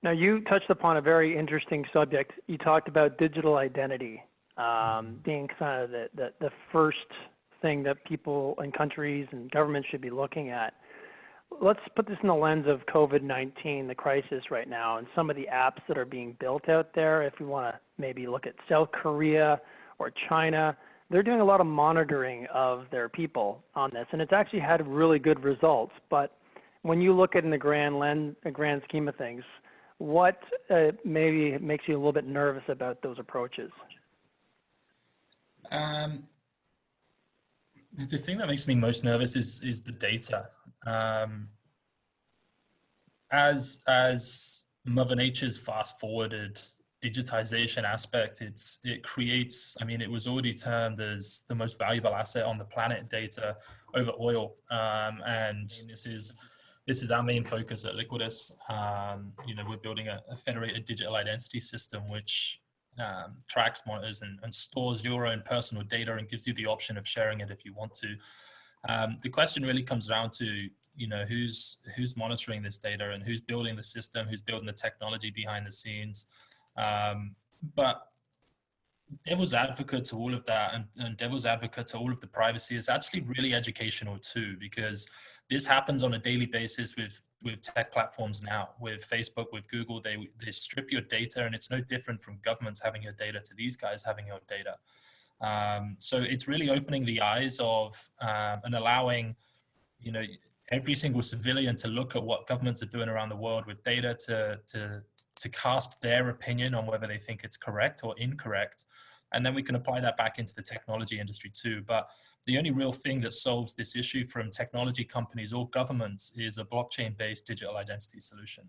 Now, you touched upon a very interesting subject. You talked about digital identity being kind of the first thing that people and countries and governments should be looking at. Let's put this in the lens of COVID-19, the crisis right now, and some of the apps that are being built out there. If we want to maybe look at South Korea or China, they're doing a lot of monitoring of their people on this, and it's actually had really good results. But when you look at it in the grand scheme of things, what maybe makes you a little bit nervous about those approaches? The thing that makes me most nervous is the data. As Mother Nature's fast-forwarded digitization aspect, it creates, I mean, it was already termed as the most valuable asset on the planet, data over oil. And this is our main focus at Liquidus. We're building a federated digital identity system which tracks, monitors, and stores your own personal data and gives you the option of sharing it if you want to. The question really comes down to, who's monitoring this data and who's building the system, who's building the technology behind the scenes. But devil's advocate to all of that and devil's advocate to all of the privacy is actually really educational too, because this happens on a daily basis with tech platforms now, with Facebook, with Google. They strip your data, and it's no different from governments having your data to these guys having your data. So it's really opening the eyes of and allowing, every single civilian to look at what governments are doing around the world with data to cast their opinion on whether they think it's correct or incorrect. And then we can apply that back into the technology industry too. But the only real thing that solves this issue from technology companies or governments is a blockchain-based digital identity solution.